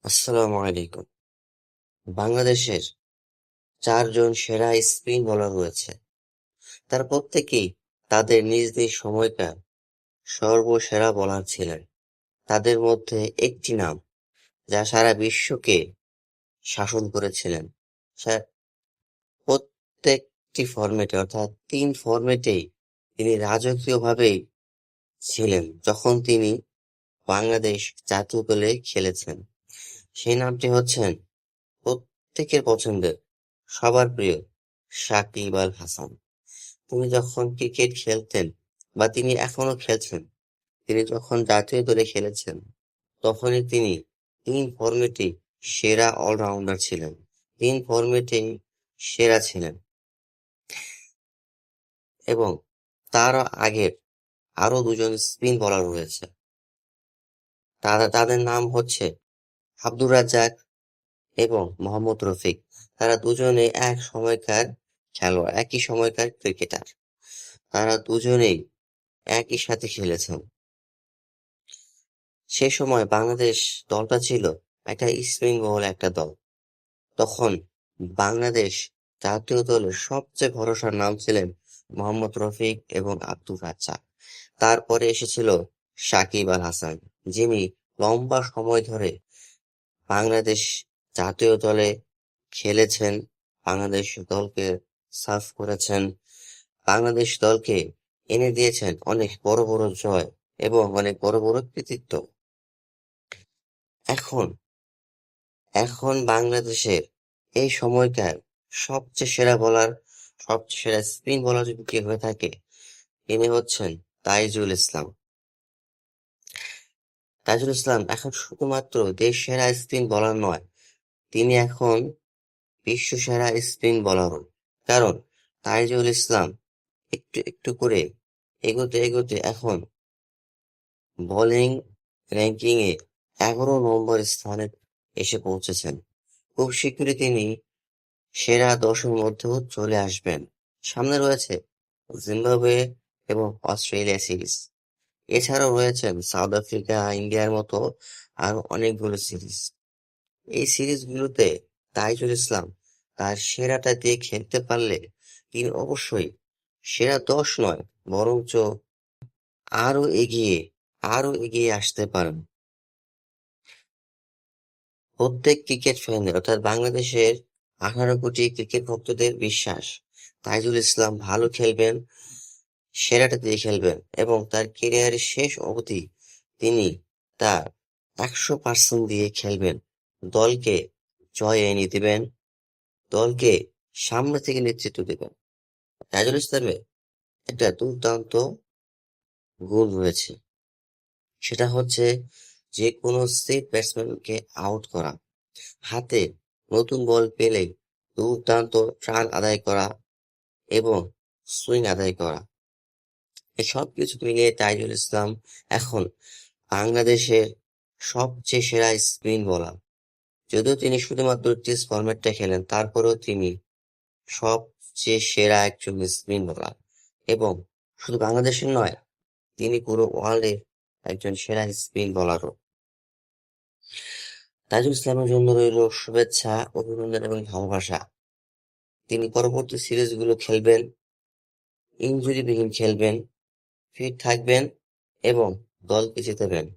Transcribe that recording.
আসসালামু আলাইকুম। বাংলাদেশের ৪ জন সেরা স্পিন বোলার রয়েছে। তারা প্রত্যেকেই তাদের নিজ নিজ সময়কার সর্বসেরা বোলার ছিলেন। তাদের মধ্যে একটি নাম যা সারা বিশ্বকে শাসন করেছিলেন। সা- প্রত্যেকটি ফরম্যাটে অর্থাৎ ৩ ফরম্যাটেই তিনি রাজকীয়ভাবেই ছিলেন যখন তিনি বাংলাদেশ জাতীয় দলে খেলেছেন। সেই নামটি হচ্ছেন প্রত্যেকের পছন্দের, সবার প্রিয় সাকিব আল হাসান। তিনি যখন ক্রিকেট খেলতেন বা তিনি এখনো খেলছেন, তিনি যখন জাতীয় দলে খেলেছেন, তখনই তিনি ৩ ফরম্যাটেই সেরা অলরাউন্ডার ছিলেন। ৩ ফরম্যাটেই সেরা ছিলেন এবং তার আগের আরো ২ জন স্পিন বোলার রয়েছে। তাদের নাম হচ্ছে আব্দুর রাজ্জাক এবং মোহাম্মদ রফিক। তারা দুজনে এক সময়কার খেলোয়াড়, একই সময়কার ক্রিকেটার। তারা দুজনেই একই সাথে খেলেছেন। সে সময় বাংলাদেশ দলটা ছিল একটা স্পিন বহুল একটা দল। তখন বাংলাদেশ জাতীয় দলের সবচেয়ে ভরসার নাম ছিলেন মোহাম্মদ রফিক এবং আব্দুর রাজ্জাক। তারপরে এসেছিল সাকিব আল হাসান, যিনি লম্বা সময় ধরে বাংলাদেশ জাতীয় দলে খেলেছেন, বাংলাদেশ দলকে সার্ভ করেছেন, বাংলাদেশ দলকে এনে দিয়েছেন অনেক বড় বড় জয় এবং অনেক বড় বড় কৃতিত্ব। এখন এখন বাংলাদেশের এই সময়কার সবচেয়ে সেরা বোলার, সবচেয়ে সেরা স্পিন বোলার যদি কেউ হয়ে থাকে, তিনি হচ্ছেন তাইজুল ইসলাম। তাইজুল ইসলাম এখন শুধুমাত্র দেশ সেরা স্পিন বোলার নয়, তিনি এখন বিশ্ব সেরা স্পিন বোলারও। কারণ তাইজুল ইসলাম একটু একটু করে এগোতে এগোতে এখন বোলিং র্যাঙ্কিংয়ে ১১ নম্বর স্থানে এসে পৌঁছেছেন। খুব শীঘ্রই তিনি সেরা ১০-এর মধ্যেও চলে আসবেন। সামনে রয়েছে জিম্বাবুয়ে এবং অস্ট্রেলিয়া সিরিজ। এছাড়াও রয়েছেন সাউথ আফ্রিকা, ইন্ডিয়ার মতো আরো অনেকগুলো সিরিজ। এই সিরিজগুলোতে তাইজুল ইসলাম তার সেরাটা দিয়ে খেলতে পারলে তিনি অবশ্যই সেরা ১০ নয়, বরঞ্চ আরো এগিয়ে আরো এগিয়ে আসতে পারেন। প্রত্যেক ক্রিকেট ফ্যানের অর্থাৎ বাংলাদেশের ১৮ কোটি ক্রিকেট ভক্তদের বিশ্বাস, তাইজুল ইসলাম ভালো খেলবেন, সেরাটা দিয়ে খেলবেন এবং তার ক্যারিয়ারের শেষ অবধি তিনি তার ১০০% দিয়ে খেলবেন। দলকে জয় এনে দিবেন, দলকে সামনে থেকে নেতৃত্ব দেবেন। তাইজুল ইসলামের একটা দুর্দান্ত গুণ রয়েছে, সেটা হচ্ছে যে কোনো সেফ ব্যাটসম্যানকে আউট করা, হাতে নতুন বল পেলেই দুর্দান্ত রান আদায় করা এবং সুইং আদায় করা। এই সবকিছু মিলিয়ে তাইজুল ইসলাম এখন বাংলাদেশের সবচেয়ে সেরা স্পিন বোলার। যদিও তিনি শুধুমাত্র টেস্ট ফরম্যাটটা খেলেন, তারপরেও তিনি সবচেয়ে সেরা একজন স্পিন বোলার এবং শুধু বাংলাদেশের নয়, তিনি পুরো ওয়ার্ল্ডের একজন সেরা স্পিন বোলারও। তাইজুল ইসলামের জন্য রইল শুভেচ্ছা, অভিনন্দন এবং ভালোবাসা। তিনি পরবর্তী সিরিজগুলো খেলবেন, ইনজুরিবিহীন খেলবেন, ফিট থাকবেন এবং দলকে জিতাবেন।